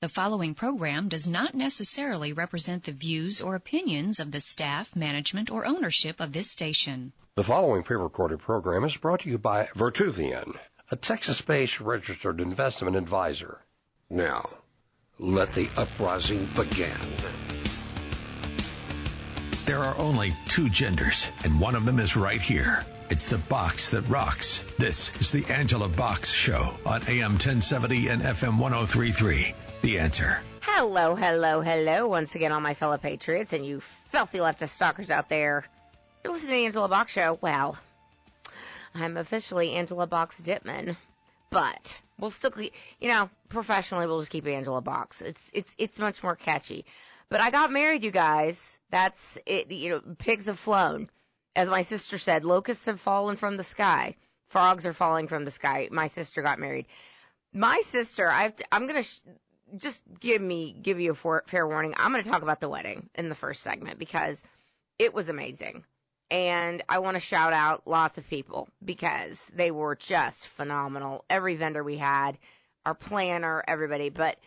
The following program does not necessarily represent the views or opinions of the staff, management, or ownership of this station. The following pre-recorded program is brought to you by Vertuvian, a Texas-based registered investment advisor. Now, let the uprising begin. There are only two genders, and one of them is right here. It's the box that rocks. This is the Angela Box Show on AM 1070 and FM 1033. The Answer. Hello, hello, hello, once again, all my fellow patriots and you filthy leftist stalkers out there. You're listening to the Angela Box Show. Well, I'm officially Angela Box Dipman, but we'll still, professionally we'll just keep Angela Box. It's much more catchy. But I got married, you guys. That's it. Pigs have flown. As my sister said, locusts have fallen from the sky. Frogs are falling from the sky. My sister got married. My sister, I'm going to just give you a fair warning. I'm going to talk about the wedding in the first segment because it was amazing. And I want to shout out lots of people because they were just phenomenal. Every vendor we had, our planner, everybody. But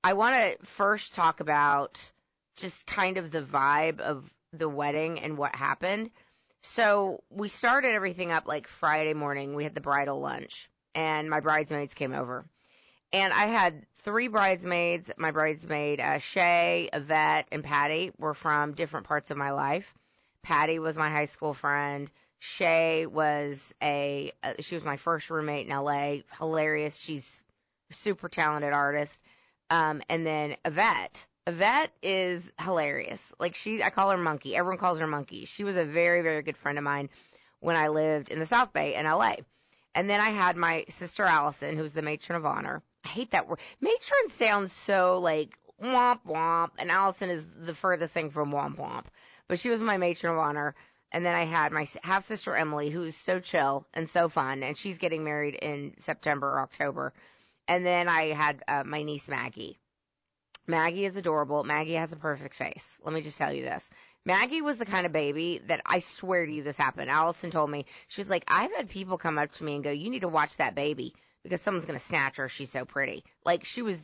I want to first talk about just kind of the vibe of the wedding and what happened. So we started everything up like Friday morning. We had the bridal lunch, and my bridesmaids came over. And I had three bridesmaids. My bridesmaid, Shay, Yvette, and Patty, were from different parts of my life. Patty was my high school friend. Shay was she was my first roommate in L.A. Hilarious. She's a super talented artist. And then Yvette. Yvette is hilarious. I call her Monkey. Everyone calls her Monkey. She was a very, very good friend of mine when I lived in the South Bay in L.A. And then I had my sister Allison, who's the matron of honor. I hate that word. Matron sounds so like womp womp, and Allison is the furthest thing from womp womp. But she was my matron of honor. And then I had my half-sister Emily, who's so chill and so fun, and she's getting married in September or October. And then I had my niece Maggie. Maggie is adorable. Maggie has a perfect face. Let me just tell you this. Maggie was the kind of baby that I swear to you this happened. Allison told me, she was like, I've had people come up to me and go, you need to watch that baby because someone's going to snatch her. She's so pretty. She was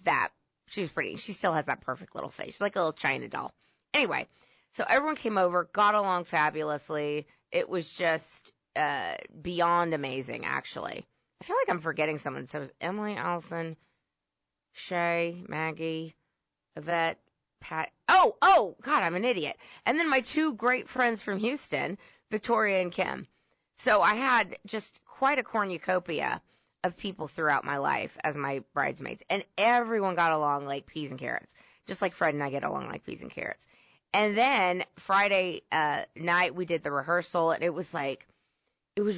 pretty. She still has that perfect little face. She's like a little China doll. Anyway, so everyone came over, got along fabulously. It was just beyond amazing, actually. I feel like I'm forgetting someone. So it was Emily, Allison, Shay, Maggie, Yvette, Pat. Oh, God, I'm an idiot. And then my two great friends from Houston, Victoria and Kim. So I had just quite a cornucopia of people throughout my life as my bridesmaids. And everyone got along like peas and carrots, just like Fred and I get along like peas and carrots. And then Friday night we did the rehearsal, and it was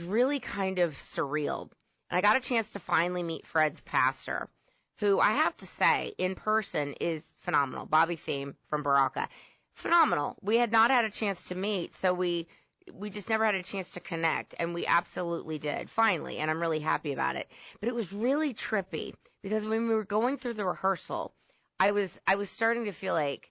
really kind of surreal. And I got a chance to finally meet Fred's pastor, who I have to say, in person, is phenomenal. Bobby Thiem from Baraka. Phenomenal. We had not had a chance to meet, so we just never had a chance to connect, and we absolutely did, finally, and I'm really happy about it. But it was really trippy, because when we were going through the rehearsal, I was starting to feel like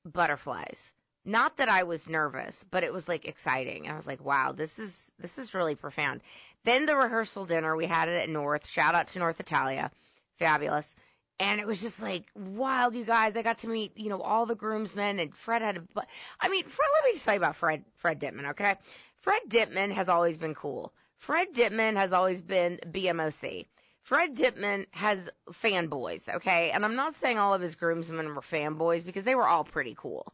butterflies. Not that I was nervous, but it was, exciting. I was like, wow, this is really profound. Then the rehearsal dinner, we had it at North. Shout out to North Italia. Fabulous. And it was just wild, you guys. I got to meet, all the groomsmen, and Fred had let me just tell you about Fred Dipman, okay? Fred Dipman has always been cool. Fred Dipman has always been BMOC. Fred Dipman has fanboys, okay? And I'm not saying all of his groomsmen were fanboys because they were all pretty cool.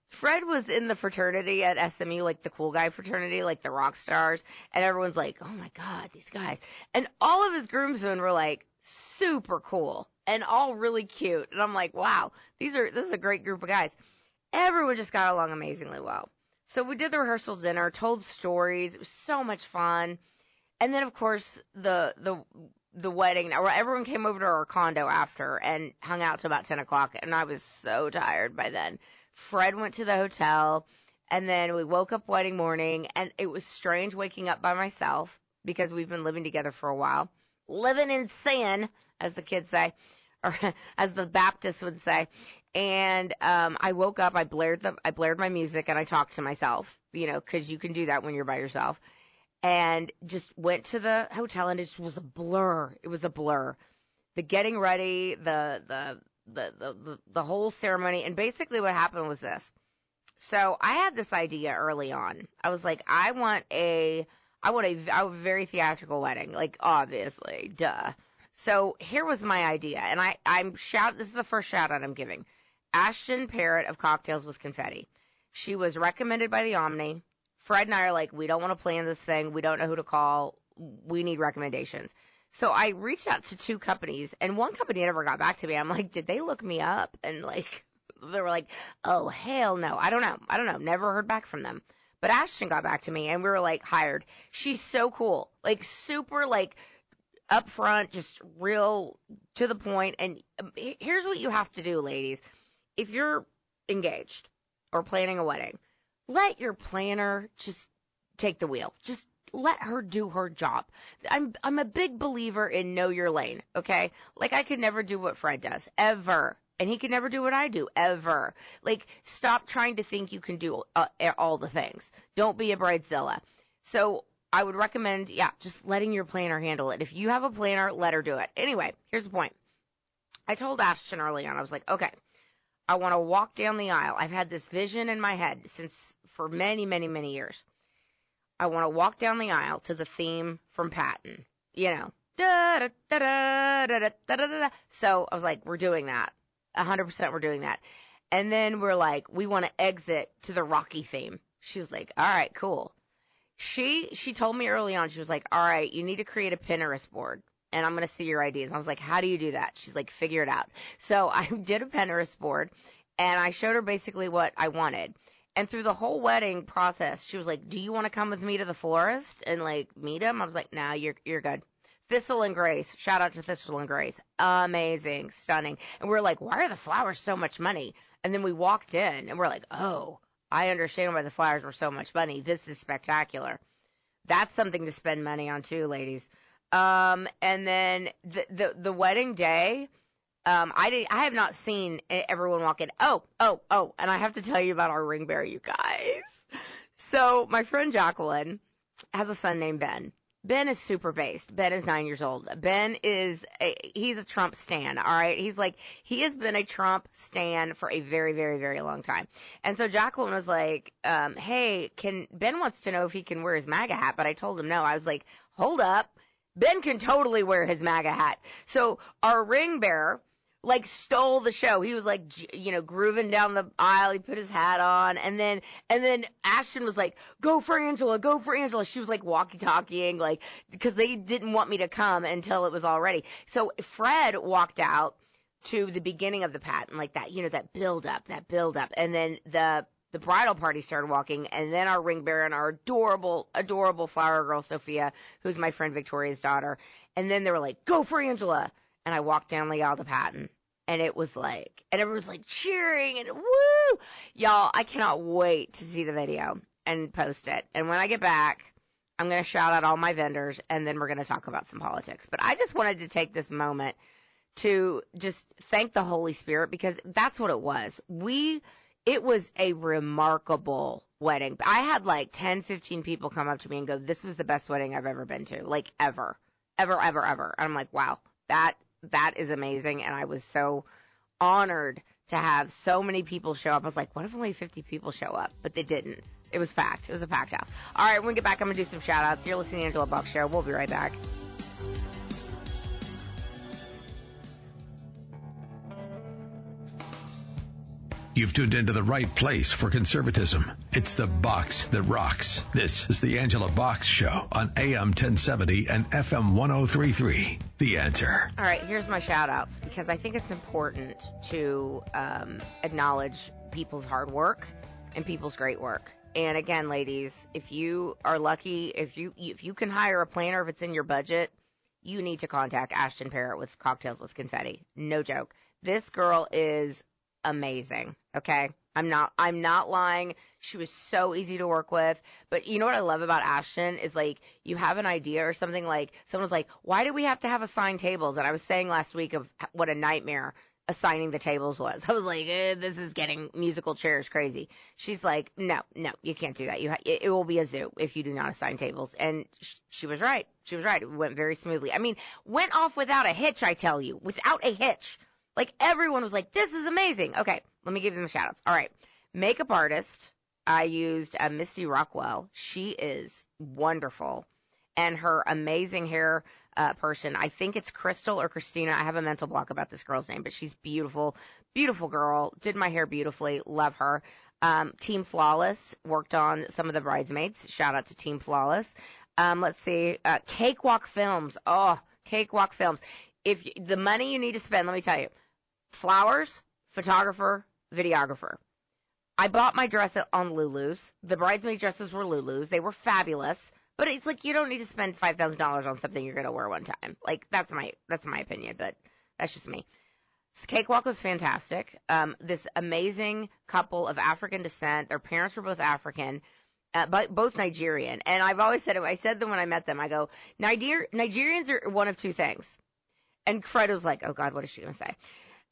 Fred was in the fraternity at SMU, the cool guy fraternity, the rock stars, and everyone's like, oh my God, these guys. And all of his groomsmen were super cool and all really cute. And I'm like, wow, this is a great group of guys. Everyone just got along amazingly well. So we did the rehearsal dinner, told stories. It was so much fun. And then, of course, the wedding, everyone came over to our condo after and hung out till about 10 o'clock. And I was so tired by then. Fred went to the hotel, and then we woke up wedding morning, and it was strange waking up by myself because we've been living together for a while. Living in sin, as the kids say, or as the Baptists would say. And I woke up, I blared my music, and I talked to myself, because you can do that when you're by yourself. And just went to the hotel, and it just was a blur. It was a blur. the getting ready, the whole ceremony. And basically what happened was this. So I had this idea early on. I was like, I want a very theatrical wedding, like, obviously, duh. So here was my idea, and this is the first shout out I'm giving. Ashton Parrott of Cocktails with Confetti. She was recommended by the Omni. Fred and I are like, we don't want to plan this thing. We don't know who to call. We need recommendations. So I reached out to 2 companies, and one company never got back to me. I'm like, did they look me up? And like, they were like, oh, hell no. I don't know. Never heard back from them. But Ashton got back to me, and we were like, hired. She's so cool. Like, super, like, upfront, just real to the point. And here's what you have to do, ladies. If you're engaged or planning a wedding, let your planner just take the wheel. Just let her do her job. I'm a big believer in know your lane, okay? Like, I could never do what Fred does, ever. And he could never do what I do, ever. Like, stop trying to think you can do all the things. Don't be a bridezilla. So I would recommend, just letting your planner handle it. If you have a planner, let her do it. Anyway, here's the point. I told Ashton early on, I was like, okay, I want to walk down the aisle. I've had this vision in my head for many, many, many years. I want to walk down the aisle to the theme from Patton, da da da da da da da da. So I was like, we're doing that. 100% we're doing that. And then we're like, we want to exit to the Rocky theme. She was like, all right, cool. She told me early on, she was like, all right, you need to create a Pinterest board, and I'm going to see your ideas. I was like, how do you do that? She's like, figure it out. So I did a Pinterest board, and I showed her basically what I wanted. And through the whole wedding process, she was like, do you want to come with me to the florist and, like, meet him? I was like, nah, you're good. Thistle and Grace. Shout out to Thistle and Grace. Amazing. Stunning. And we're like, why are the flowers so much money? And then we walked in, and we're like, oh, I understand why the flowers were so much money. This is spectacular. That's something to spend money on, too, ladies. And then the wedding day, I have not seen everyone walk in. Oh, and I have to tell you about our ring bearer, you guys. So my friend Jacqueline has a son named Ben. Ben is super based. Ben is 9 years old. Ben he's a Trump stan, all right? He has been a Trump stan for a very, very, very long time. And so Jacqueline was like, hey, Ben wants to know if he can wear his MAGA hat, but I told him no. I was like, hold up. Ben can totally wear his MAGA hat. So our ring bearer, like, stole the show. He was like, grooving down the aisle. He put his hat on. And then Ashton was like, go for Angela, go for Angela. She was like walkie-talkieing, like, because they didn't want me to come until it was all ready. So Fred walked out to the beginning of the pageant, like that, that build up. And then the bridal party started walking, and then our ring bearer and our adorable, adorable flower girl, Sophia, who's my friend Victoria's daughter. And then they were like, go for Angela. And I walked down the aisle to Patton. And it was like, and everyone was like cheering and woo! Y'all, I cannot wait to see the video and post it. And when I get back, I'm going to shout out all my vendors, and then we're going to talk about some politics. But I just wanted to take this moment to just thank the Holy Spirit, because that's what it was. It was a remarkable wedding. I had like 10, 15 people come up to me and go, this was the best wedding I've ever been to. Like, ever. Ever, ever, ever. And I'm like, wow, that is amazing, and I was so honored to have so many people show up. I was like, what if only 50 people show up? But they didn't. It was packed. It was a packed house. All right, when we get back, I'm going to do some shout-outs. You're listening to Angela Buck Show. We'll be right back. You've tuned into the right place for conservatism. It's the box that rocks. This is the Angela Box Show on AM 1070 and FM 1033. The Answer. All right, here's my shout-outs, because I think it's important to acknowledge people's hard work and people's great work. And again, ladies, if you are lucky, if you can hire a planner, if it's in your budget, you need to contact Ashton Parrott with Cocktails with Confetti. No joke. This girl is amazing. Okay. I'm not lying. She was so easy to work with. But you know what I love about Ashton is, like, you have an idea or something, like someone's like, why do we have to have assigned tables? And I was saying last week of what a nightmare assigning the tables was. I was like, this is getting musical chairs crazy. She's like, no, you can't do that. It will be a zoo if you do not assign tables. And she was right. She was right. It went very smoothly. I mean, went off without a hitch, I tell you. Without a hitch. Like, everyone was like, this is amazing. Okay, let me give them the shout-outs. All right, makeup artist, I used Misty Rockwell. She is wonderful. And her amazing hair person, I think it's Crystal or Christina. I have a mental block about this girl's name, but she's beautiful. Beautiful girl. Did my hair beautifully. Love her. Team Flawless worked on some of the bridesmaids. Shout out to Team Flawless. Let's see. Cakewalk Films. Oh, Cakewalk Films. If the money you need to spend, let me tell you. Flowers, photographer, videographer. I bought my dress on Lulu's. The bridesmaid dresses were Lulu's. They were fabulous. But it's like you don't need to spend $5,000 on something you're going to wear one time. Like, that's my opinion, but that's just me. So Cakewalk was fantastic. This amazing couple of African descent. Their parents were both African, but both Nigerian. And I've always said it. I said them when I met them. I go, Nigerians are one of two things. And Fred was like, oh, God, what is she going to say?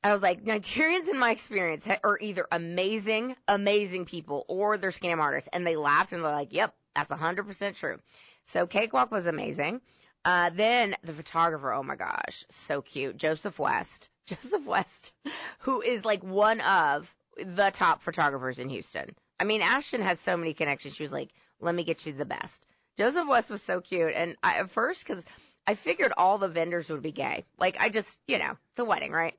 I was like, Nigerians, in my experience, are either amazing people or they're scam artists. And they laughed and they're like, yep, that's 100% true. So Cakewalk was amazing. Then the photographer, oh my gosh, so cute. Joseph West, who is like one of the top photographers in Houston. I mean, Ashton has so many connections. She was like, let me get you the best. Joseph West was so cute. And at first, because I figured all the vendors would be gay. Like, I just, it's a wedding, right?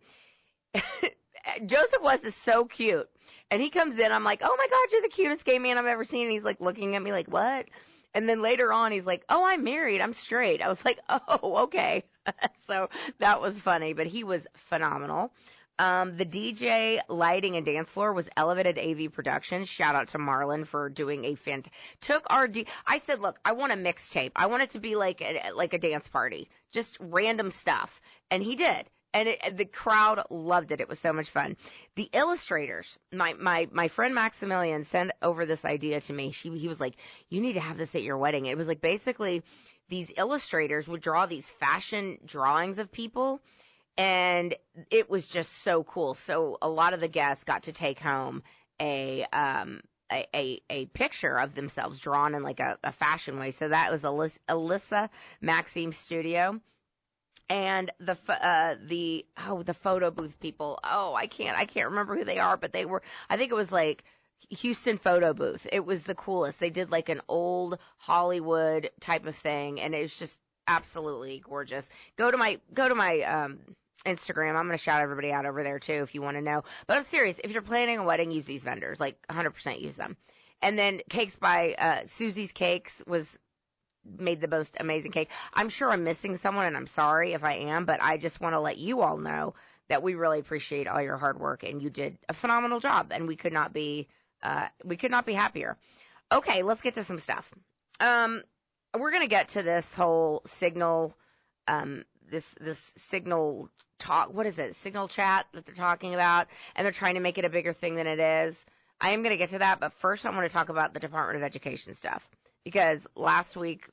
Joseph West is so cute. And he comes in, I'm like, oh my God, you're the cutest gay man I've ever seen. And he's like looking at me like, what? And then later on, he's like, oh, I'm married. I'm straight. I was like, oh, okay. So that was funny, but he was phenomenal. The DJ, lighting, and dance floor was Elevated AV Productions. Shout out to Marlon for doing a I said, look, I want a mixtape. I want it to be like a dance party, just random stuff. And he did. And the crowd loved it. It was so much fun. The illustrators, my friend Maximilian sent over this idea to me. He was like, you need to have this at your wedding. It was like basically these illustrators would draw these fashion drawings of people. And it was just so cool. So a lot of the guests got to take home a picture of themselves drawn in like a fashion way. So that was Alyssa Maxime's studio. And the photo booth people. Oh, I can't remember who they are, but I think it was like Houston photo booth. It was the coolest. They did like an old Hollywood type of thing, and it was just absolutely gorgeous. Go to my Instagram. I'm going to shout everybody out over there too if you want to know. But I'm serious. If you're planning a wedding, use these vendors. Like 100% use them. And then Cakes by Susie's Cakes made the most amazing cake. I'm sure I'm missing someone, and I'm sorry if I am, but I just want to let you all know that we really appreciate all your hard work, and you did a phenomenal job, and we could not be happier. Okay, let's get to some stuff. We're going to get to this whole signal, this signal talk. What is it? Signal chat that they're talking about, and they're trying to make it a bigger thing than it is. I am going to get to that, but first I want to talk about the Department of Education stuff. Because last week's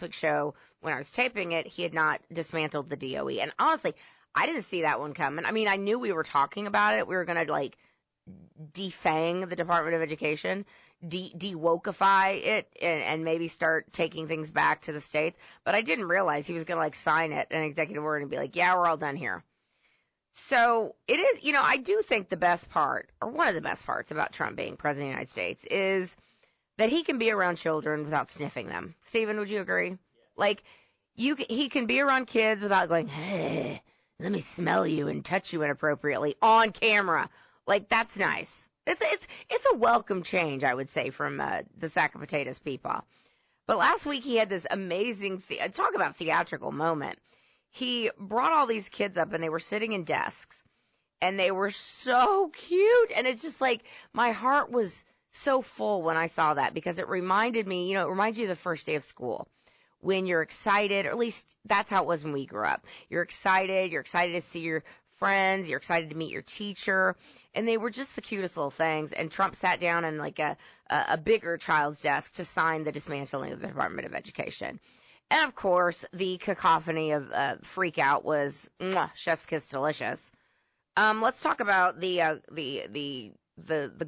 show, when I was taping it, he had not dismantled the DOE. And honestly, I didn't see that one coming. I mean, I knew we were talking about it. We were going to, like, defang the Department of Education, de-wokeify it, and maybe start taking things back to the states. But I didn't realize he was going to, like, sign it, an executive order, and be like, yeah, we're all done here. So it is, I do think the best part, or one of the best parts about Trump being president of the United States is that he can be around children without sniffing them. Stephen, would you agree? Yeah. Like, he can be around kids without going, hey, let me smell you and touch you inappropriately on camera. Like, that's nice. It's a welcome change, I would say, from the sack of potatoes people. But last week he had this amazing, talk about theatrical moment. He brought all these kids up, and they were sitting in desks, and they were so cute. And it's just like, my heart was so full when I saw that, because it reminded me, it reminds you of the first day of school when you're excited, or at least that's how it was when we grew up. You're excited to see your friends, you're excited to meet your teacher, and they were just the cutest little things. And Trump sat down in like a bigger child's desk to sign the dismantling of the Department of Education. And of course, the cacophony of freak out was chef's kiss delicious. Let's talk about the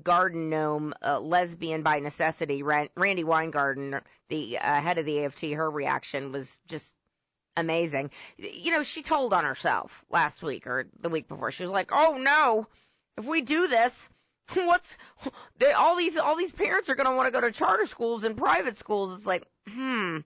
garden gnome lesbian by necessity, Randy Weingarten, the head of the AFT. Her reaction was just amazing. You know, she told on herself last week or the week before. She was like, "Oh no, if we do this, all these parents are going to want to go to charter schools and private schools." It's like, well,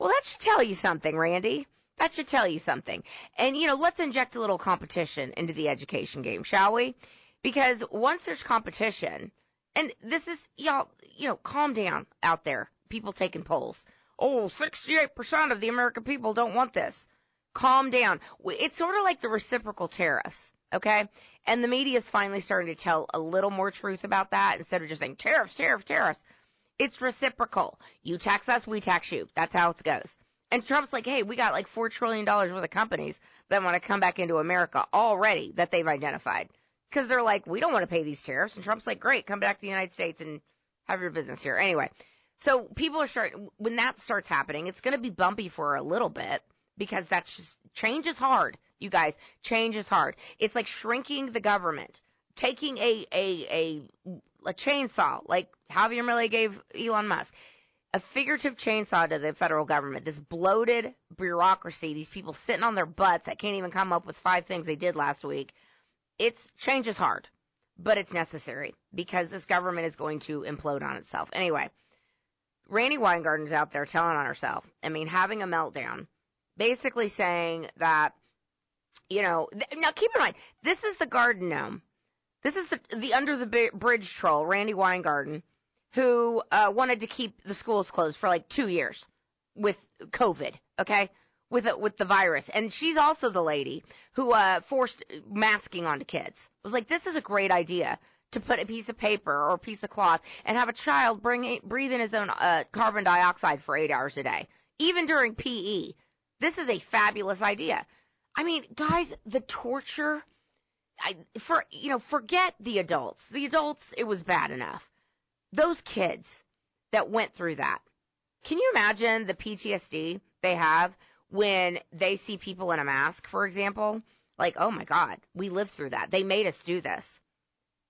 that should tell you something, Randy. That should tell you something. And, you know, let's inject a little competition into the education game, shall we? Because once there's competition, and this is, y'all, you know, calm down out there, people taking polls. Oh, 68% of the American people don't want this. Calm down. It's sort of like the reciprocal tariffs, okay? And the media is finally starting to tell a little more truth about that instead of just saying tariffs, tariffs, tariffs. It's reciprocal. You tax us, we tax you. That's how it goes. And Trump's like, hey, we got like $4 trillion worth of companies that want to come back into America already that they've identified. Because they're like, we don't want to pay these tariffs. And Trump's like, great, come back to the United States and have your business here. Anyway, so people are when that starts happening, it's going to be bumpy for a little bit because that's just, change is hard, you guys. Change is hard. It's like shrinking the government, taking a chainsaw, like Javier Milei gave Elon Musk. A figurative chainsaw to the federal government, this bloated bureaucracy, these people sitting on their butts that can't even come up with 5 things they did last week. Change is hard, but it's necessary because this government is going to implode on itself. Anyway, Randy Weingarten's out there telling on herself, having a meltdown, basically saying that, you know, now keep in mind, this is the garden gnome. This is the under the bridge troll, Randy Weingarten, who wanted to keep the schools closed for like 2 years with COVID, okay, with the virus. And she's also the lady who forced masking onto kids. It was like, this is a great idea to put a piece of paper or a piece of cloth and have a child breathe in his own carbon dioxide for 8 hours a day, even during PE. This is a fabulous idea. I mean, guys, the torture, forget the adults. The adults, it was bad enough. Those kids that went through that, can you imagine the PTSD they have when they see people in a mask, for example? Like, oh my God, we lived through that. They made us do this.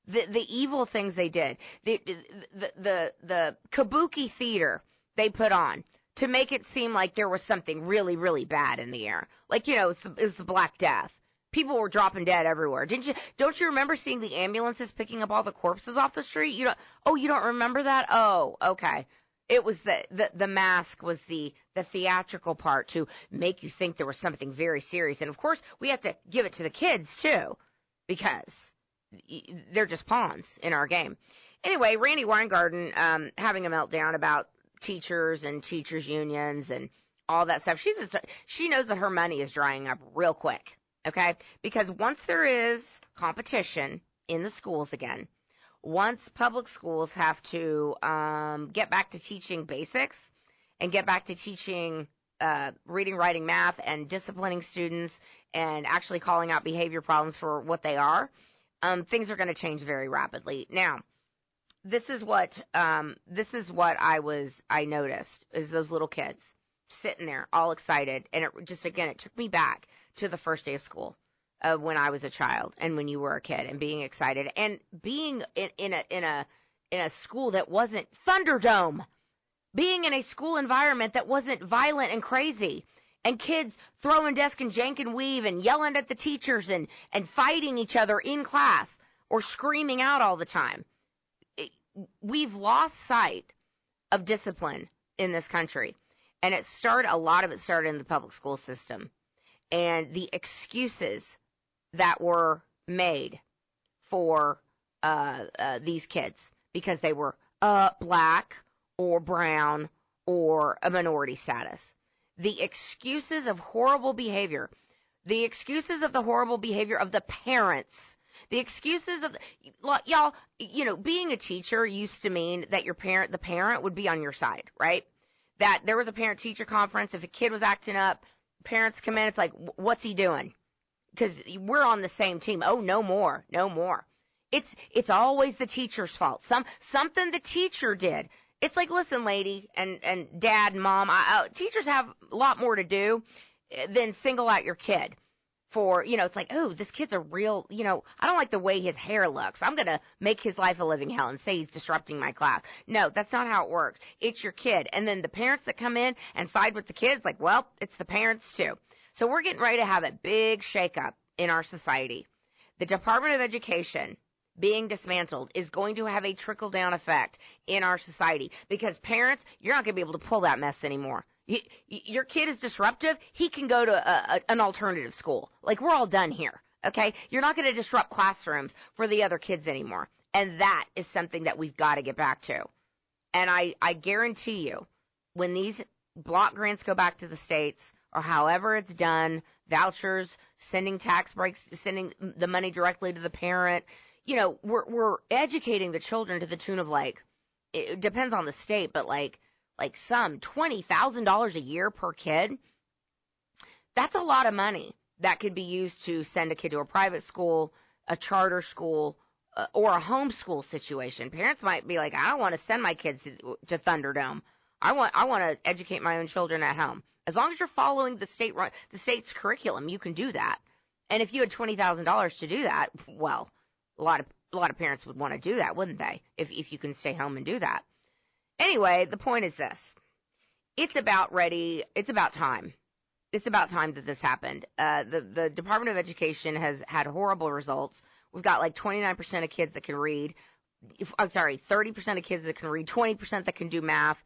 The evil things they did, the kabuki theater they put on to make it seem like there was something really, really bad in the air. Like, you know, it's the Black Death. People were dropping dead everywhere. Don't you remember seeing the ambulances picking up all the corpses off the street? You don't remember that? Oh, okay. It was the mask was the theatrical part to make you think there was something very serious. And of course, we have to give it to the kids too, because they're just pawns in our game. Anyway, Randy Weingarten having a meltdown about teachers and teachers unions and all that stuff. She knows that her money is drying up real quick. Okay, because once there is competition in the schools again, once public schools have to get back to teaching basics and get back to teaching reading, writing, math, and disciplining students and actually calling out behavior problems for what they are, things are going to change very rapidly. Now, this is what I noticed is those little kids sitting there all excited, and it took me back to the first day of school when I was a child and when you were a kid and being excited and being in a school that wasn't Thunderdome, being in a school environment that wasn't violent and crazy and kids throwing desk and jank and weave and yelling at the teachers and fighting each other in class or screaming out all the time. We've lost sight of discipline in this country, and a lot of it started in the public school system. And the excuses that were made for these kids because they were black or brown or a minority status. The excuses of horrible behavior. The excuses of the horrible behavior of the parents. The excuses of y'all, being a teacher used to mean that the parent would be on your side, right? That there was a parent-teacher conference. If a kid was acting up, parents come in, it's like, what's he doing? Because we're on the same team. Oh, no more. It's always the teacher's fault. Something the teacher did. It's like, listen, lady and dad and mom, teachers have a lot more to do than single out your kid. for, it's like, oh, this kid's a real, I don't like the way his hair looks. I'm going to make his life a living hell and say he's disrupting my class. No, that's not how it works. It's your kid. And then the parents that come in and side with the kids, like, well, it's the parents too. So we're getting ready to have a big shakeup in our society. The Department of Education being dismantled is going to have a trickle-down effect in our society because parents, you're not going to be able to pull that mess anymore. Your kid is disruptive, he can go to an alternative school. Like, we're all done here, okay? You're not going to disrupt classrooms for the other kids anymore. And that is something that we've got to get back to. And I guarantee you, when these block grants go back to the states, or however it's done, vouchers, sending tax breaks, sending the money directly to the parent, we're educating the children to the tune of, like, it depends on the state, but like some $20,000 a year per kid. That's a lot of money that could be used to send a kid to a private school, a charter school, or a homeschool situation. Parents might be like, I don't want to send my kids to Thunderdome. I want to educate my own children at home. As long as you're following the state's curriculum, you can do that. And if you had $20,000 to do that, well, a lot of parents would want to do that, wouldn't they? If you can stay home and do that. Anyway, the point is this. It's about time. It's about time that this happened. The Department of Education has had horrible results. We've got like 29% of kids that can read. 30% of kids that can read, 20% that can do math.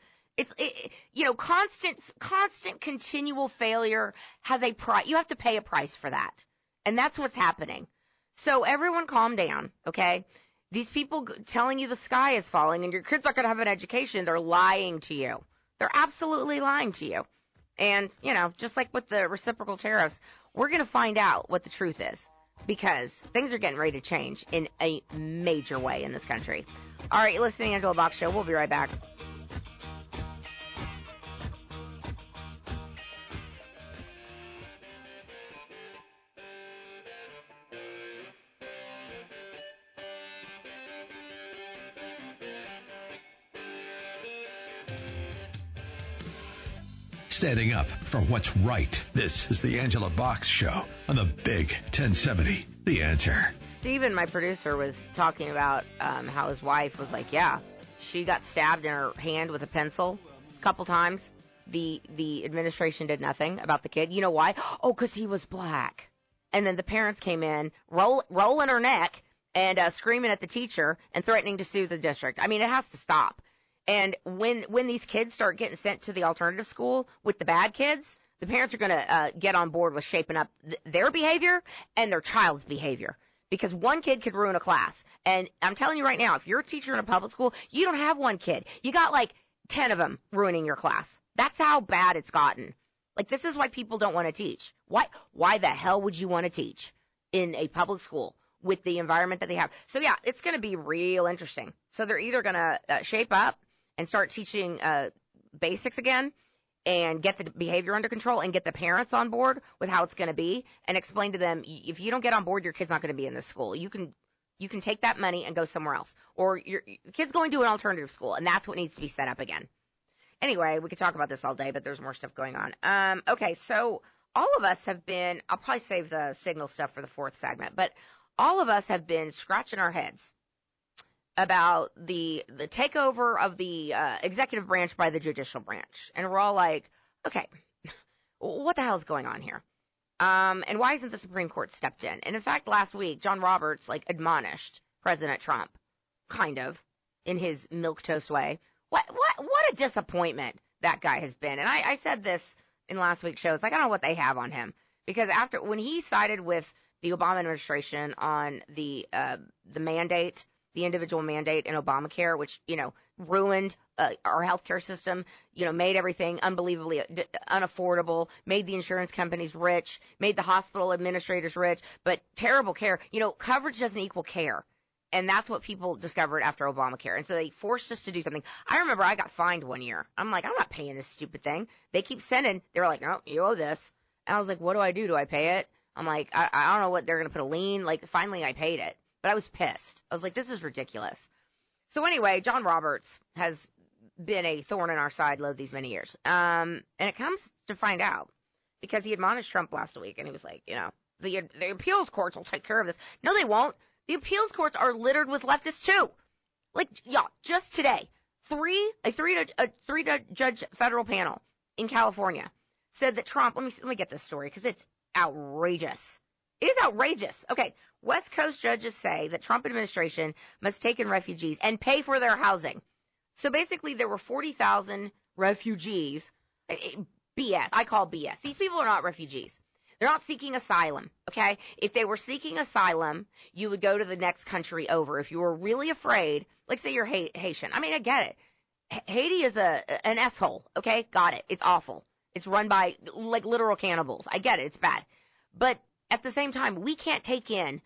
Constant continual failure has a price. You have to pay a price for that. And that's what's happening. So everyone calm down, okay? These people telling you the sky is falling and your kids aren't going to have an education, they're lying to you. They're absolutely lying to you. And, just like with the reciprocal tariffs, we're going to find out what the truth is because things are getting ready to change in a major way in this country. All right, you're listening to Angela Box Show. We'll be right back. Standing up for what's right. This is the Angela Box Show on the Big 1070. The Answer. Steven, my producer, was talking about how his wife was like, yeah, she got stabbed in her hand with a pencil a couple times. The administration did nothing about the kid. You know why? Oh, because he was black. And then the parents came in, rolling her neck and screaming at the teacher and threatening to sue the district. I mean, it has to stop. And when these kids start getting sent to the alternative school with the bad kids, the parents are going to get on board with shaping up their behavior and their child's behavior. Because one kid could ruin a class. And I'm telling you right now, if you're a teacher in a public school, you don't have one kid. You got like 10 of them ruining your class. That's how bad it's gotten. Like, this is why people don't want to teach. Why the hell would you want to teach in a public school with the environment that they have? So, yeah, it's going to be real interesting. So they're either going to shape up and start teaching basics again and get the behavior under control and get the parents on board with how it's going to be and explain to them, if you don't get on board, your kid's not going to be in this school. You can take that money and go somewhere else. Or your kid's going to an alternative school, and that's what needs to be set up again. Anyway, we could talk about this all day, but there's more stuff going on. Okay, so all of us have been – I'll probably save the signal stuff for the fourth segment, but all of us have been scratching our heads about the takeover of the executive branch by the judicial branch. And we're all like, okay, what the hell is going on here? And why isn't the Supreme Court stepped in? And in fact, last week, John Roberts admonished President Trump, kind of, in his milquetoast way. What a disappointment that guy has been. And I said this in last week's show. It's like, I don't know what they have on him. Because when he sided with the Obama administration on the mandate, the individual mandate in Obamacare, which, ruined our healthcare system, made everything unbelievably unaffordable, made the insurance companies rich, made the hospital administrators rich, but terrible care. Coverage doesn't equal care. And that's what people discovered after Obamacare. And so they forced us to do something. I remember I got fined one year. I'm like, I'm not paying this stupid thing. They keep sending. They were like, no, you owe this. And I was like, what do I do? Do I pay it? I'm like, I don't know what they're going to put a lien. Finally I paid it. But I was pissed. I was like, this is ridiculous. So anyway, John Roberts has been a thorn in our side these many years. And it comes to find out because he admonished Trump last week. And he was like, The appeals courts will take care of this. No, they won't. The appeals courts are littered with leftists too. Like, yeah, just today, a three-judge federal panel in California said that Trump, let me get this story because it's outrageous. It is outrageous. Okay, West Coast judges say that Trump administration must take in refugees and pay for their housing. So basically there were 40,000 refugees. BS. I call BS. These people are not refugees. They're not seeking asylum, okay? If they were seeking asylum, you would go to the next country over. If you were really afraid, like say you're Haitian. I mean, I get it. Haiti is an S-hole, okay? Got it. It's awful. It's run by, like, literal cannibals. I get it. It's bad. But at the same time, we can't take in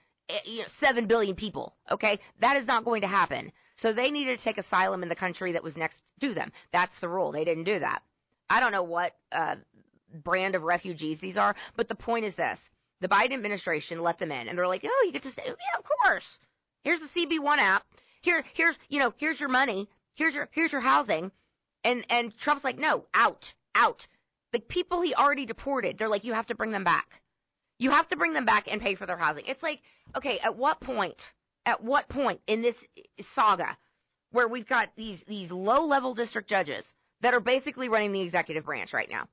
7 billion people, okay? That is not going to happen. So they needed to take asylum in the country that was next to them. That's the rule. They didn't do that. I don't know what brand of refugees these are, but the point is this. The Biden administration let them in, and they're like, oh, you get to stay. Yeah, of course. Here's the CB1 app. Here's your money. Here's your housing. And Trump's like, no, out. The people he already deported, they're like, you have to bring them back. You have to bring them back and pay for their housing. It's like, okay, at what point in this saga where we've got these low-level district judges that are basically running the executive branch right now?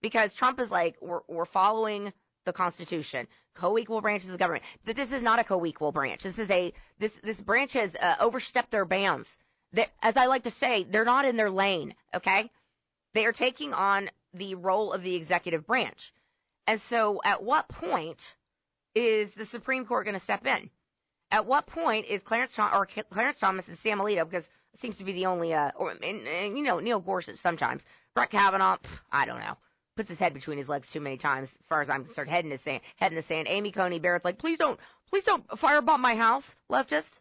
Because Trump is like, we're following the Constitution, co-equal branches of government. But this is not a co-equal branch. This branch has overstepped their bounds. As I like to say, they're not in their lane, okay? They are taking on the role of the executive branch. And so at what point is the Supreme Court going to step in? At what point is Clarence Thomas and Sam Alito, because it seems to be the only, Neil Gorsuch sometimes, Brett Kavanaugh, I don't know, puts his head between his legs too many times, as far as I'm concerned, head in the sand. Amy Coney Barrett's like, please don't firebomb my house, leftists.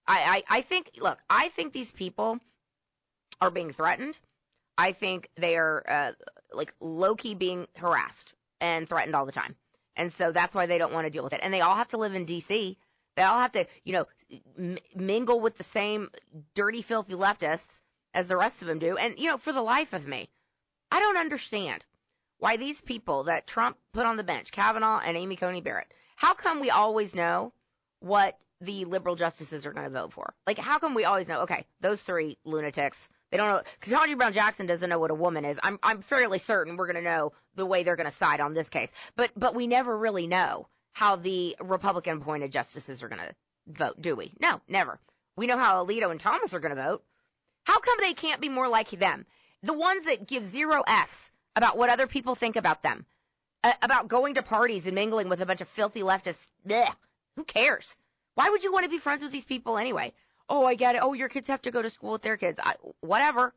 I think these people are being threatened. I think they are, low-key being harassed and threatened all the time. And so that's why they don't want to deal with it. And they all have to live in D.C. They all have to, mingle with the same dirty, filthy leftists as the rest of them do. And, for the life of me, I don't understand why these people that Trump put on the bench, Kavanaugh and Amy Coney Barrett, how come we always know what the liberal justices are going to vote for? Like, how come we always know, okay, those three lunatics, they don't know, Ketanji Brown Jackson doesn't know what a woman is. I'm fairly certain we're going to know the way they're going to side on this case. But we never really know how the Republican-appointed justices are going to vote, do we? No, never. We know how Alito and Thomas are going to vote. How come they can't be more like them? The ones that give 0 Fs about what other people think about them, about going to parties and mingling with a bunch of filthy leftists. Blech. Who cares? Why would you want to be friends with these people anyway? Oh, I get it. Oh, your kids have to go to school with their kids. Whatever.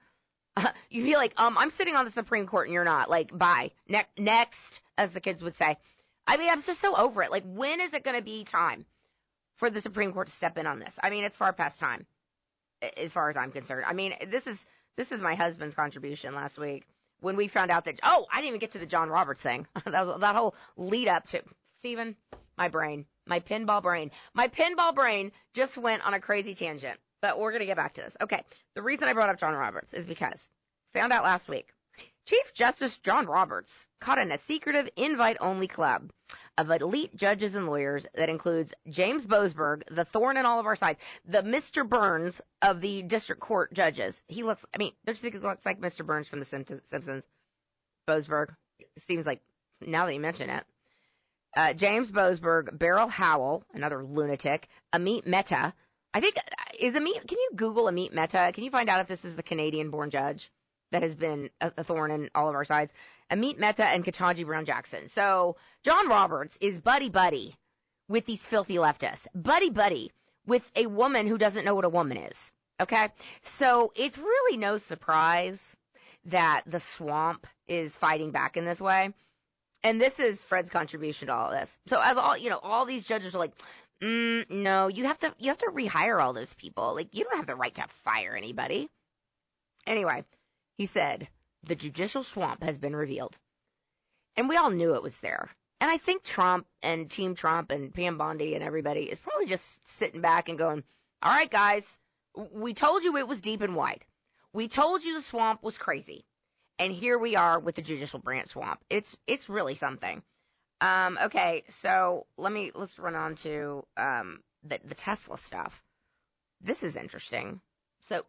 You feel like, I'm sitting on the Supreme Court and you're not. Like, bye. Next, as the kids would say. I mean, I'm just so over it. Like, when is it going to be time for the Supreme Court to step in on this? I mean, it's far past time, as far as I'm concerned. I mean, this is my husband's contribution last week when we found out that, I didn't even get to the John Roberts thing. that whole lead up to, Stephen, my pinball brain just went on a crazy tangent. But we're going to get back to this. Okay, the reason I brought up John Roberts is because found out last week, Chief Justice John Roberts caught in a secretive invite-only club of elite judges and lawyers that includes James Boasberg, the thorn in all of our sides, the Mr. Burns of the district court judges. He looks, don't you think he looks like Mr. Burns from The Simpsons? Boasberg. Seems like, now that you mention it. James Boasberg, Beryl Howell, another lunatic, Amit Mehta. I think, can you Google Amit Mehta? Can you find out if this is the Canadian-born judge that has been a thorn in all of our sides? Amit Mehta and Ketanji Brown Jackson. So John Roberts is buddy-buddy with these filthy leftists. Buddy-buddy with a woman who doesn't know what a woman is. Okay? So it's really no surprise that the swamp is fighting back in this way. And this is Fred's contribution to all of this. So as all these judges are like, no, you have to rehire all those people. Like, you don't have the right to fire anybody. Anyway, he said, the judicial swamp has been revealed. And we all knew it was there. And I think Trump and Team Trump and Pam Bondi and everybody is probably just sitting back and going, all right, guys, we told you it was deep and wide. We told you the swamp was crazy. And here we are with the judicial branch swamp. It's really something. Okay, so let's run on to the Tesla stuff. This is interesting. So,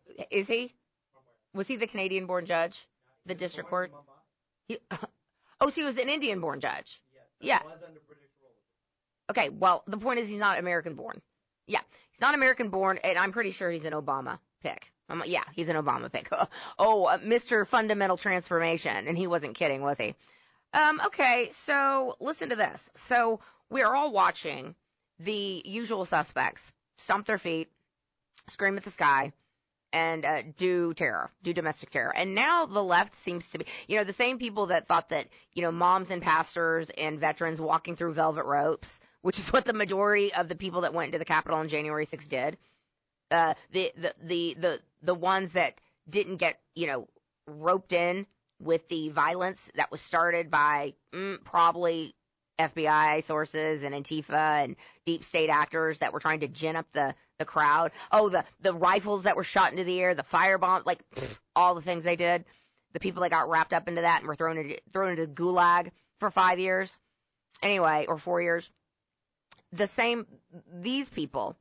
was he the Canadian-born judge? The district court? So he was an Indian-born judge. Yeah. Okay, well, the point is he's not American-born. Yeah, he's not American-born, and I'm pretty sure he's an Obama pick. Yeah, he's an Obama pick. Mr. Fundamental Transformation, and he wasn't kidding, was he? Okay, so listen to this. So we're all watching the usual suspects stomp their feet, scream at the sky, and do domestic terror. And now the left seems to be, the same people that thought that, moms and pastors and veterans walking through velvet ropes, which is what the majority of the people that went into the Capitol on January 6th did. The ones that didn't get, roped in with the violence that was started by probably FBI sources and Antifa and deep state actors that were trying to gin up the crowd. Oh, the rifles that were shot into the air, the firebombs, all the things they did. The people that got wrapped up into that and were thrown into the gulag for 5 years. Anyway, or 4 years. These people,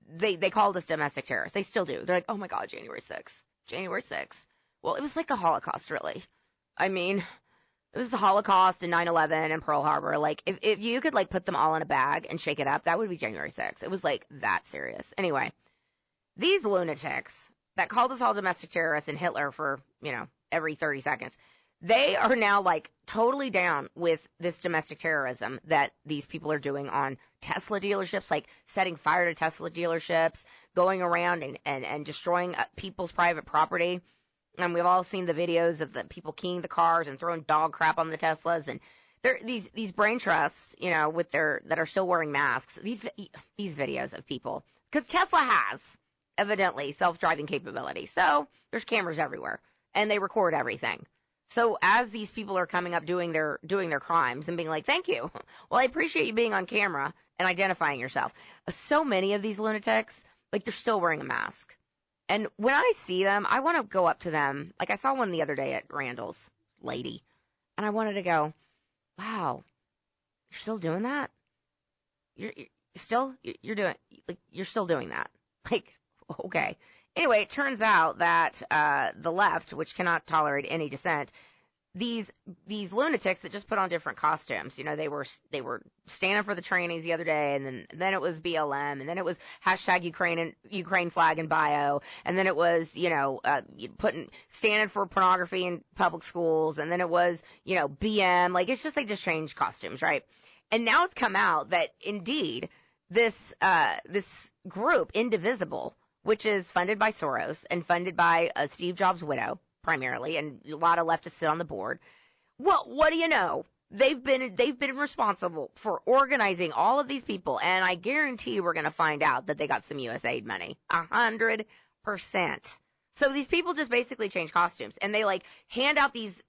they called us domestic terrorists. They still do. They're like, oh my God, January 6th. Well, it was like the Holocaust, really. I mean, it was the Holocaust and 9/11 and Pearl Harbor. If you could, put them all in a bag and shake it up, that would be January 6th. It was, that serious. Anyway, these lunatics that called us all domestic terrorists and Hitler for, every 30 seconds, they are now, totally down with this domestic terrorism that these people are doing on Tesla dealerships, setting fire to Tesla dealerships, going around and destroying people's private property. And we've all seen the videos of the people keying the cars and throwing dog crap on the Teslas. And these brain trusts, that are still wearing masks. These videos of people, because Tesla has evidently self-driving capability. So there's cameras everywhere, and they record everything. So as these people are coming up doing their crimes and being like, thank you. Well, I appreciate you being on camera and identifying yourself. So many of these lunatics, they're still wearing a mask. And when I see them, I want to go up to them. I saw one the other day at Randall's lady, and I wanted to go, wow, you're still doing that? You're still doing that. Okay. Anyway, it turns out that the left, which cannot tolerate any dissent, these lunatics that just put on different costumes. They were standing for the trannies the other day, and then it was BLM, and then it was hashtag Ukraine flag in bio, and then it was standing for pornography in public schools, and then it was BM. It's just they just changed costumes, right? And now it's come out that indeed this group, Indivisible, which is funded by Soros and funded by Steve Jobs' widow, primarily, and a lot of leftists sit on the board. Well, what do you know? They've been responsible for organizing all of these people, and I guarantee we're going to find out that they got some USAID money. 100%. So these people just basically change costumes, and they hand out these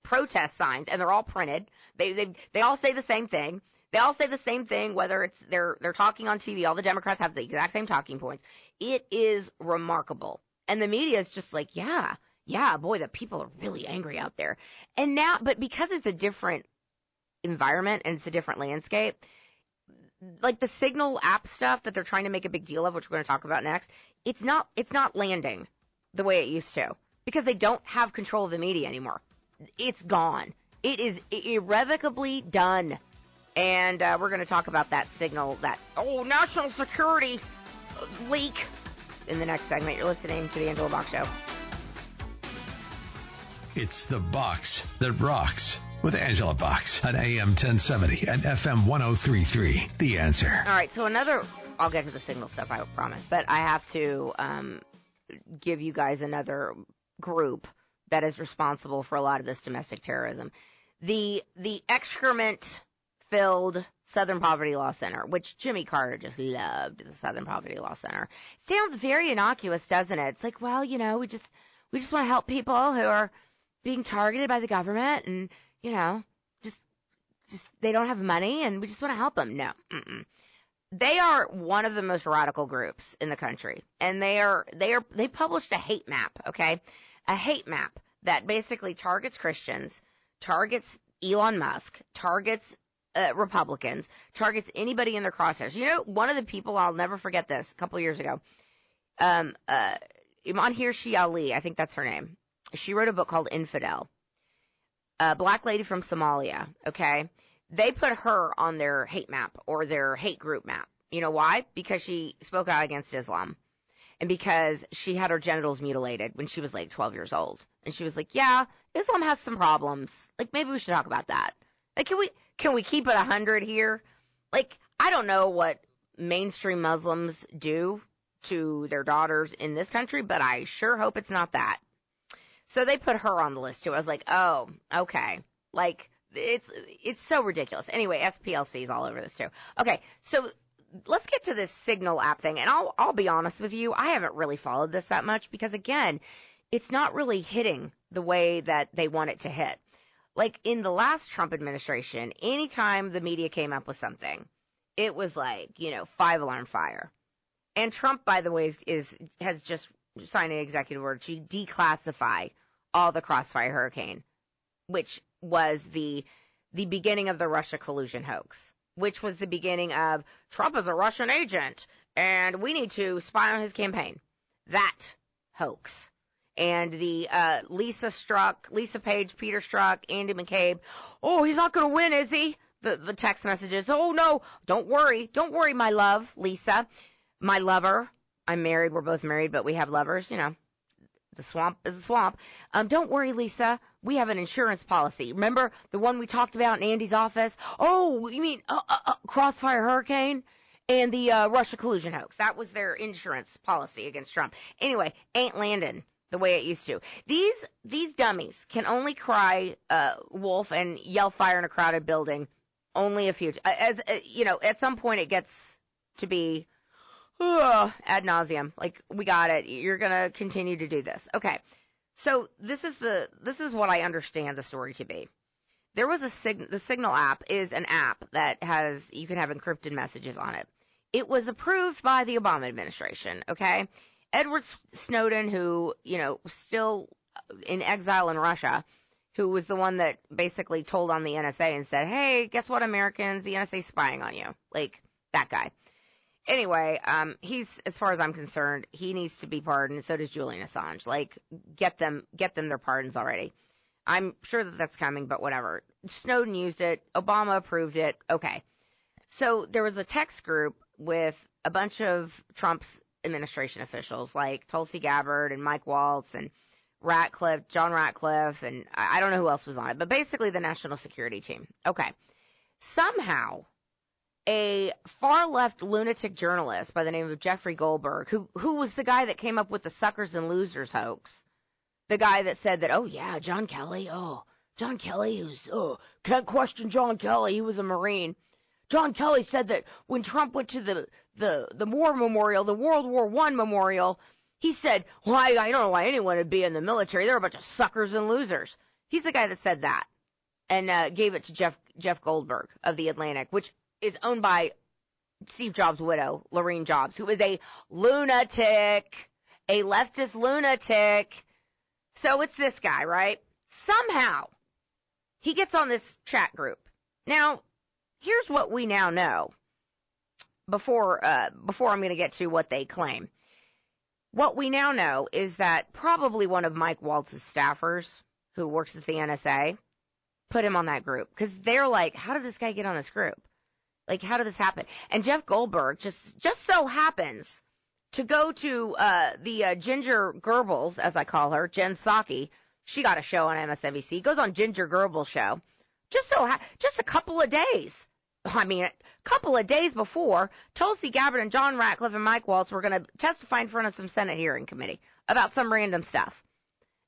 protest signs, and they're all printed. They all say the same thing. They all say the same thing, whether it's they're talking on TV. All the Democrats have the exact same talking points. It is remarkable. And the media is just yeah, boy, the people are really angry out there. And now, but because it's a different environment and it's a different landscape, the Signal app stuff that they're trying to make a big deal of, which we're going to talk about next, it's not landing the way it used to because they don't have control of the media anymore. It's gone. It is irrevocably done. And we're going to talk about that Signal, national security leak in the next segment. You're listening to the Angela Box Show. It's the box that rocks with Angela Box on AM 1070 and FM 1033. The Answer. All right, so I'll get to the Signal stuff, I promise, but I have to give you guys another group that is responsible for a lot of this domestic terrorism. The excrement-filled Southern Poverty Law Center, which Jimmy Carter just loved, the Southern Poverty Law Center. Sounds very innocuous, doesn't it? It's we just want to help people who are being targeted by the government and, just they don't have money and we just want to help them. No. They are one of the most radical groups in the country. And they published a hate map, okay? A hate map that basically targets Christians, targets Elon Musk, targets Republicans, targets anybody in their crosshairs. You know, one of the people, I'll never forget this, a couple of years ago, Iman Hirsi Ali, I think that's her name. She wrote a book called Infidel. A black lady from Somalia, okay? They put her on their hate map or their hate group map. You know why? Because she spoke out against Islam. And because she had her genitals mutilated when she was like 12 years old. And she was like, yeah, Islam has some problems. Like, maybe we should talk about that. Like, can we keep it 100 here? Like, I don't know what mainstream Muslims do to their daughters in this country, but I sure hope it's not that. So they put her on the list too. I was like, oh, okay. Like, it's so ridiculous. Anyway, SPLC is all over this too. Okay, so let's get to this Signal app thing. And I'll be honest with you, I haven't really followed this that much because, again, it's not really hitting the way that they want it to hit. Like, in the last Trump administration, anytime the media came up with something, it was like, 5-alarm fire. And Trump, by the way, has just signed an executive order to declassify all the Crossfire Hurricane, which was the beginning of the Russia collusion hoax, which was the beginning of Trump is a Russian agent and we need to spy on his campaign. That hoax. And the Lisa Page, Peter Strzok, Andy McCabe. Oh, he's not going to win, is he? The text messages. Oh, no, don't worry, my love, Lisa, my lover. I'm married. We're both married, but we have lovers. The swamp is the swamp. Don't worry, Lisa. We have an insurance policy. Remember the one we talked about in Andy's office? Oh, you mean Crossfire Hurricane and the Russia collusion hoax? That was their insurance policy against Trump. Anyway, ain't landing the way it used to. These dummies can only cry wolf and yell fire in a crowded building only a few. At some point it gets to be ad nauseum. Like, we got it. You're gonna continue to do this. Okay. So this is what I understand the story to be. There was the Signal app is an app that you can have encrypted messages on it. It was approved by the Obama administration. Okay. Edward Snowden, who, still in exile in Russia, who was the one that basically told on the NSA and said, hey, guess what, Americans, the NSA's spying on you. Like, that guy. Anyway, he's, as far as I'm concerned, he needs to be pardoned. So does Julian Assange. Like, get them their pardons already. I'm sure that that's coming, but whatever. Snowden used it. Obama approved it. Okay. So there was a text group with a bunch of Trump's administration officials, like Tulsi Gabbard and Mike Waltz and John Ratcliffe, and I don't know who else was on it, but basically the national security team. Okay. Somehow, a far-left lunatic journalist by the name of Jeffrey Goldberg, who was the guy that came up with the suckers and losers hoax, the guy that said that, oh, yeah, John Kelly, can't question John Kelly, he was a Marine. John Kelly said that when Trump went to the war memorial, the World War I memorial, he said, well, I don't know why anyone would be in the military. They're a bunch of suckers and losers. He's the guy that said that and gave it to Jeff Goldberg of The Atlantic, which is owned by Steve Jobs' widow, Lorene Jobs, who is a lunatic, a leftist lunatic. So it's this guy, right? Somehow he gets on this chat group. Now, here's what we now know before I'm going to get to what they claim. What we now know is that probably one of Mike Waltz's staffers, who works at the NSA, put him on that group. Because they're like, how did this guy get on this group? Like, how did this happen? And Jeff Goldberg just so happens to go to the Ginger Goebbels, as I call her, Jen Psaki. She got a show on MSNBC. Goes on Ginger Goebbels' show. Just a couple of days. I mean, a couple of days before, Tulsi Gabbard and John Ratcliffe and Mike Waltz were going to testify in front of some Senate hearing committee about some random stuff.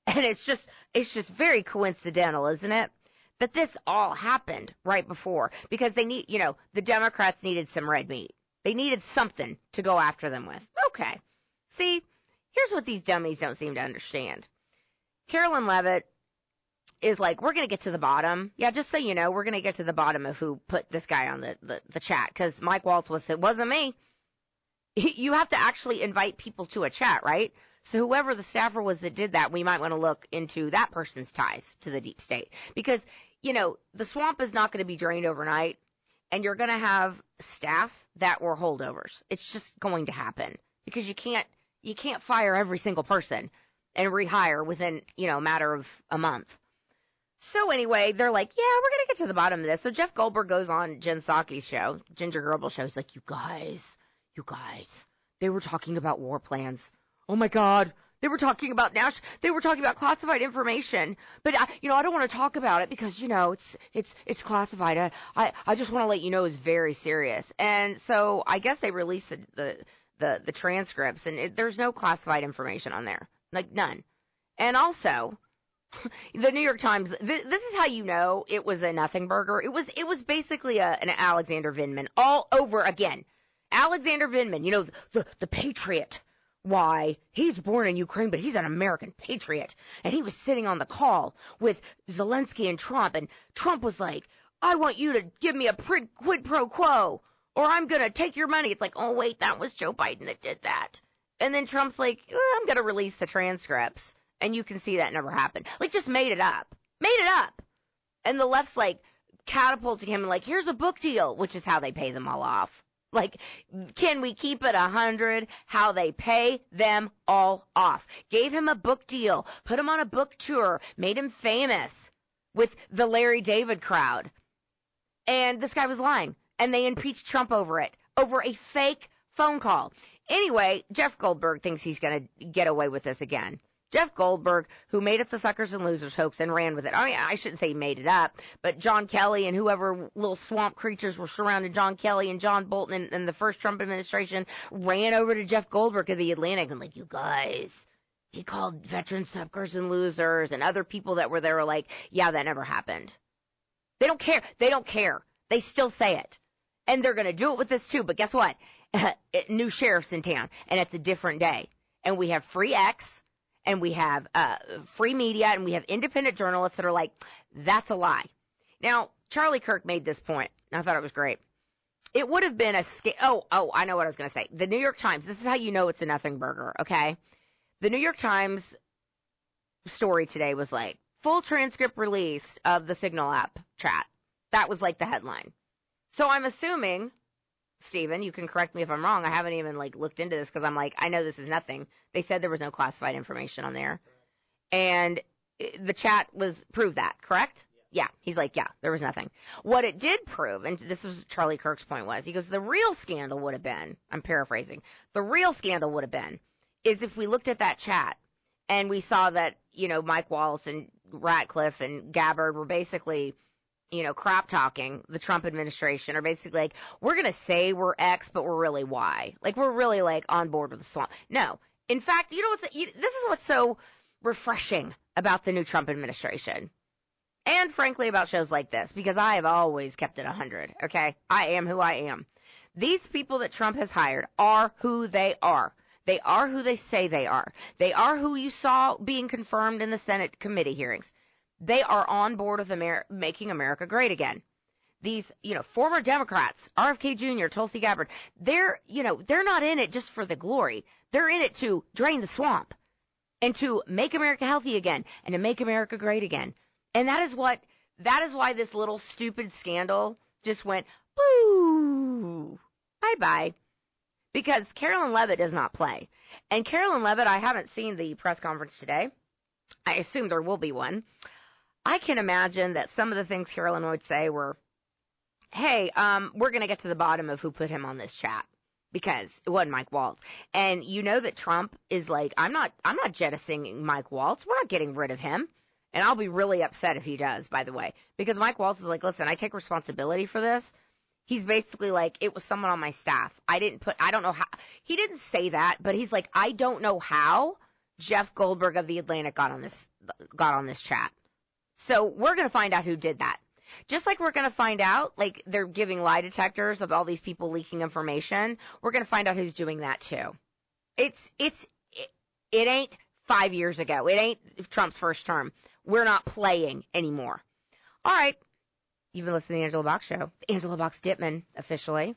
And it's just very coincidental, isn't it? That this all happened right before, because they need, the Democrats needed some red meat. They needed something to go after them with. Okay. See, here's what these dummies don't seem to understand. Carolyn Levitt is like, we're going to get to the bottom. Yeah, just so you know, we're going to get to the bottom of who put this guy on the chat, because Mike Waltz it wasn't me. You have to actually invite people to a chat, right? So whoever the staffer was that did that, we might want to look into that person's ties to the deep state. Because, the swamp is not going to be drained overnight. and you're going to have staff that were holdovers. It's just going to happen because you can't fire every single person and rehire within, a matter of a month. So anyway, they're like, yeah, we're going to get to the bottom of this. So Jeff Goldberg goes on Jen Psaki's show, Ginger Gerbil show. He's like, you guys, they were talking about war plans. Oh my God. They were talking about classified information, but I don't want to talk about it because it's classified. I just want to let you know it's very serious. And so I guess they released the transcripts, and there's no classified information on there, like none. And also, the New York Times. This is how you know it was a nothing burger. It was basically an Alexander Vindman all over again. Alexander Vindman, the patriot. Why, he's born in Ukraine, but he's an American patriot. And he was sitting on the call with Zelensky and Trump, and Trump was like, I want you to give me a quid pro quo, or I'm going to take your money. It's like, oh, wait, that was Joe Biden that did that. And then Trump's like, I'm going to release the transcripts. And you can see that never happened. Like, just made it up. And the left's like catapulting him, like, here's a book deal, which is how they pay them all off. Like, can we keep it 100? How they pay them all off. Gave him a book deal, put him on a book tour, made him famous with the Larry David crowd. And this guy was lying. And they impeached Trump over it, over a fake phone call. Anyway, Jeff Goldberg thinks he's going to get away with this again. Jeff Goldberg, who made up the Suckers and Losers hoax and ran with it. I mean, I shouldn't say he made it up, but John Kelly and whoever little swamp creatures were surrounding John Kelly and John Bolton and the first Trump administration ran over to Jeff Goldberg of the Atlantic and like, you guys, he called veteran Suckers and Losers, and other people that were there were like, yeah, that never happened. They don't care. They still say it. And they're going to do it with this too, but guess what? New sheriff's in town, and it's a different day. And we have free X, and we have free media, and we have independent journalists that are like, that's a lie. Now, Charlie Kirk made this point, and I thought it was great. It would have been I know what I was going to say. The New York Times, this is how you know it's a nothing burger, okay? The New York Times story today was like, full transcript released of the Signal app chat. That was like the headline. So I'm assuming, Stephen, you can correct me if I'm wrong. I haven't even looked into this because I'm like, I know this is nothing. They said there was no classified information on there. And the chat proved that, correct? Yeah. He's like, yeah, there was nothing. What it did prove, and this was Charlie Kirk's point was, he goes, the real scandal would have been, I'm paraphrasing, the real scandal would have been is if we looked at that chat and we saw that, Mike Wallace and Ratcliffe and Gabbard were basically, crap talking the Trump administration, or basically like, we're going to say we're X, but we're really Y. Like, we're really on board with the swamp. No. In fact, this is what's so refreshing about the new Trump administration. And frankly, about shows like this, because I have always kept it 100. Okay. I am who I am. These people that Trump has hired are who they are. They are who they say they are. They are who you saw being confirmed in the Senate committee hearings. They are on board with making America great again. These, former Democrats, RFK Jr., Tulsi Gabbard, they're not in it just for the glory. They're in it to drain the swamp and to make America healthy again and to make America great again. And that is why this little stupid scandal just went, boo, bye-bye. Because Carolyn Leavitt does not play. And Carolyn Leavitt, I haven't seen the press conference today. I assume there will be one. I can imagine that some of the things Carolyn would say were, hey, we're going to get to the bottom of who put him on this chat, because it wasn't Mike Waltz. And you know that Trump is like, I'm not jettisoning Mike Waltz. We're not getting rid of him. And I'll be really upset if he does, by the way, because Mike Waltz is like, listen, I take responsibility for this. He's basically like, it was someone on my staff. I don't know how. He didn't say that, but he's like, I don't know how Jeff Goldberg of the Atlantic got on this chat. So we're going to find out who did that. Just like we're going to find out, like they're giving lie detectors of all these people leaking information. We're going to find out who's doing that too. It ain't 5 years ago. It ain't Trump's first term. We're not playing anymore. All right. You've been listening to the Angela Box Show. The Angela Box Dipman, officially.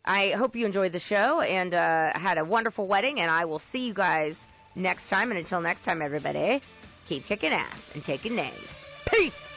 I hope you enjoyed the show and had a wonderful wedding, and I will see you guys next time. And until next time, everybody, keep kicking ass and taking names. Peace!